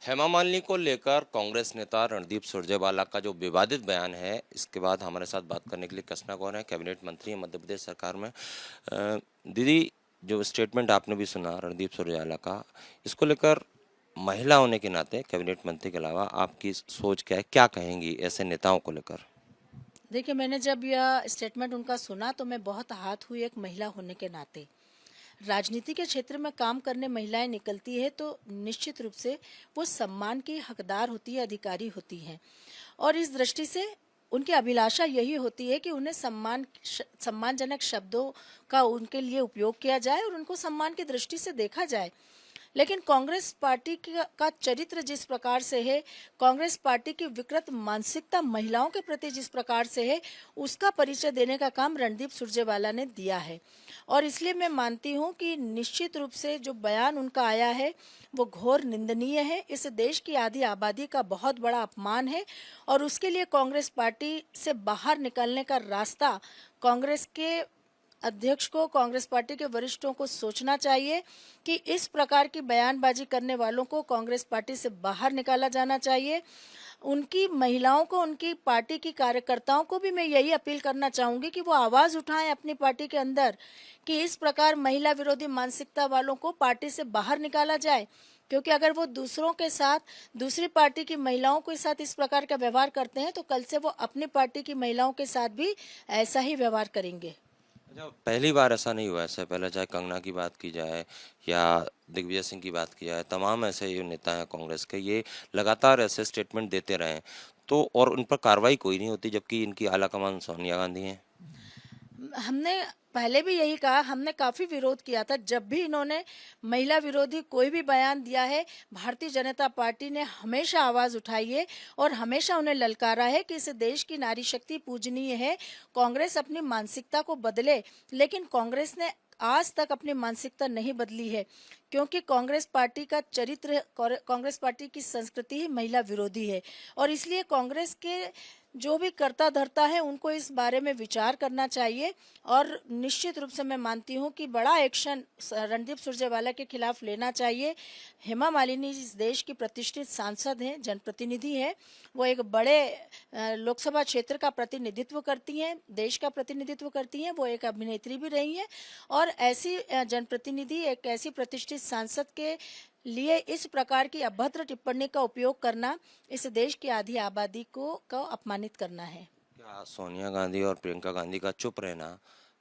हेमा मालिनी को लेकर कांग्रेस नेता रणदीप सुरजेवाला का जो विवादित बयान है, इसके बाद हमारे साथ बात करने के लिए कृष्णा गौर है, कैबिनेट मंत्री है मध्य प्रदेश सरकार में। दीदी, जो स्टेटमेंट आपने भी सुना रणदीप सुरजेवाला का, इसको लेकर महिला होने के नाते कैबिनेट मंत्री के अलावा आपकी सोच क्या है, क्या कहेंगी ऐसे नेताओं को लेकर? देखिए, मैंने जब यह स्टेटमेंट उनका सुना तो मैं बहुत आहत हुई। एक महिला होने के नाते राजनीति के क्षेत्र में काम करने महिलाएं निकलती है तो निश्चित रूप से वो सम्मान की हकदार होती है, अधिकारी होती हैं। और इस दृष्टि से उनकी अभिलाषा यही होती है कि उन्हें सम्मानजनक शब्दों का उनके लिए उपयोग किया जाए और उनको सम्मान की दृष्टि से देखा जाए। लेकिन कांग्रेस पार्टी का चरित्र जिस प्रकार से है, कांग्रेस पार्टी की विकृत मानसिकता महिलाओं के प्रति जिस प्रकार से है, उसका परिचय देने का काम रणदीप सुरजेवाला ने दिया है। और इसलिए मैं मानती हूं कि निश्चित रूप से जो बयान उनका आया है वो घोर निंदनीय है। इस देश की आधी आबादी का बहुत बड़ा अपमान है और उसके लिए कांग्रेस पार्टी से बाहर निकलने का रास्ता कांग्रेस के अध्यक्ष को, कांग्रेस पार्टी के वरिष्ठों को सोचना चाहिए कि इस प्रकार की बयानबाजी करने वालों को कांग्रेस पार्टी से बाहर निकाला जाना चाहिए। उनकी महिलाओं को, उनकी पार्टी की कार्यकर्ताओं को भी मैं यही अपील करना चाहूंगी कि वो आवाज उठाएं अपनी पार्टी के अंदर कि इस प्रकार महिला विरोधी मानसिकता वालों को पार्टी से बाहर निकाला जाए। क्योंकि अगर वो दूसरों के साथ, दूसरी पार्टी की महिलाओं के साथ इस प्रकार का व्यवहार करते हैं तो कल से वो अपनी पार्टी की महिलाओं के साथ भी ऐसा ही व्यवहार करेंगे। अच्छा, पहली बार ऐसा नहीं हुआ। ऐसे पहले चाहे कंगना की बात की जाए या दिग्विजय सिंह की बात की जाए, तमाम ऐसे जो नेता हैं कांग्रेस के, ये लगातार ऐसे स्टेटमेंट देते रहे, तो और उन पर कार्रवाई कोई नहीं होती, जबकि इनकी आला कमान सोनिया गांधी हैं। हमने पहले भी यही कहा, हमने काफी विरोध किया था जब भी इन्होंने महिला विरोधी कोई भी बयान दिया है। भारतीय जनता पार्टी ने हमेशा आवाज उठाई है और हमेशा उन्हें ललकारा है कि इस देश की नारी शक्ति पूजनीय है, कांग्रेस अपनी मानसिकता को बदले। लेकिन कांग्रेस ने आज तक अपनी मानसिकता नहीं बदली है, क्योंकि कांग्रेस पार्टी का चरित्र, कांग्रेस पार्टी की संस्कृति ही महिला विरोधी है। और इसलिए कांग्रेस के जो भी कर्ता धर्ता है उनको इस बारे में विचार करना चाहिए। और निश्चित रूप से मैं मानती हूं कि बड़ा एक्शन रणदीप सुरजेवाला के खिलाफ लेना चाहिए। हेमा मालिनी इस देश की प्रतिष्ठित सांसद हैं, जनप्रतिनिधि है। वो एक बड़े लोकसभा क्षेत्र का प्रतिनिधित्व करती हैं, देश का प्रतिनिधित्व करती हैं। वो एक अभिनेत्री भी रही हैं और ऐसी जनप्रतिनिधि, एक ऐसी प्रतिष्ठित सांसद के लिए इस प्रकार की अभद्र टिप्पणी का उपयोग करना इस देश की आधी आबादी को अपमानित करना है। क्या सोनिया गांधी और प्रियंका गांधी का चुप रहना,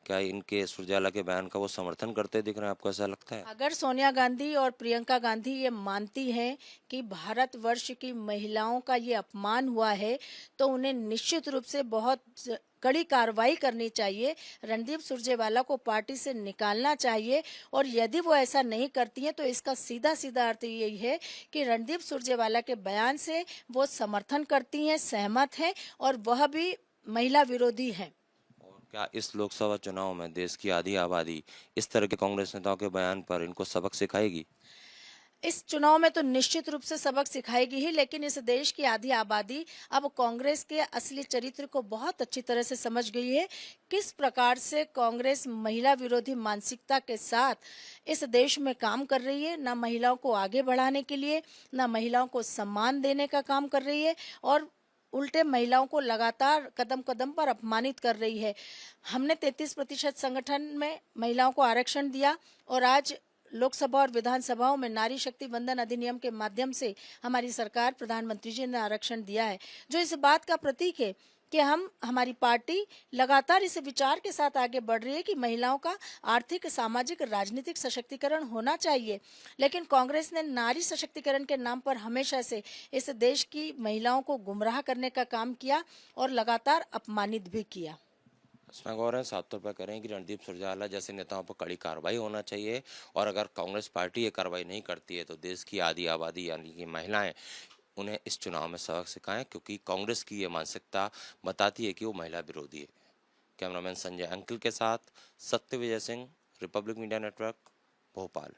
क्या इनके सुरजेवाला के बयान का वो समर्थन करते दिख रहे हैं? आपको ऐसा लगता है? अगर सोनिया गांधी और प्रियंका गांधी ये मानती हैं कि भारतवर्ष की महिलाओं का ये अपमान हुआ है तो उन्हें निश्चित रूप से बहुत कड़ी कार्रवाई करनी चाहिए। रणदीप सुरजेवाला को पार्टी से निकालना चाहिए। और यदि वो ऐसा नहीं करती हैं तो इसका सीधा सीधा अर्थ यही है कि रणदीप सुरजेवाला के बयान से वो समर्थन करती हैं, सहमत हैं और वह भी महिला विरोधी हैं। और क्या इस लोकसभा चुनाव में देश की आधी आबादी इस तरह के कांग्रेस नेताओं के बयान पर इनको सबक सिखाएगी? इस चुनाव में तो निश्चित रूप से सबक सिखाएगी ही, लेकिन इस देश की आधी आबादी अब कांग्रेस के असली चरित्र को बहुत अच्छी तरह से समझ गई है। किस प्रकार से कांग्रेस महिला विरोधी मानसिकता के साथ इस देश में काम कर रही है, ना महिलाओं को आगे बढ़ाने के लिए, ना महिलाओं को सम्मान देने का काम कर रही है और उल्टे महिलाओं को लगातार कदम कदम पर अपमानित कर रही है। हमने 33% संगठन में महिलाओं को आरक्षण दिया और आज लोकसभा और विधानसभाओं में नारी शक्ति वंदन अधिनियम के माध्यम से हमारी सरकार, प्रधानमंत्री जी ने आरक्षण दिया है, जो इस बात का प्रतीक है कि हमारी पार्टी लगातार इस विचार के साथ आगे बढ़ रही है कि महिलाओं का आर्थिक, सामाजिक, राजनीतिक सशक्तिकरण होना चाहिए। लेकिन कांग्रेस ने नारी सशक्तिकरण के नाम पर हमेशा से इस देश की महिलाओं को गुमराह करने का काम किया और लगातार अपमानित भी किया। कृष्णा गौर है, साफ तौर पर कह रहे हैं कि रणदीप सुरजेवाला जैसे नेताओं पर कड़ी कार्रवाई होना चाहिए, और अगर कांग्रेस पार्टी ये कार्रवाई नहीं करती है तो देश की आधी आबादी यानी कि महिलाएं उन्हें इस चुनाव में सबक सिखाएं, क्योंकि कांग्रेस की ये मानसिकता बताती है कि वो महिला विरोधी है। कैमरामैन संजय अंकिल के साथ Satyavijay Singh, Republic media network, Bhopal.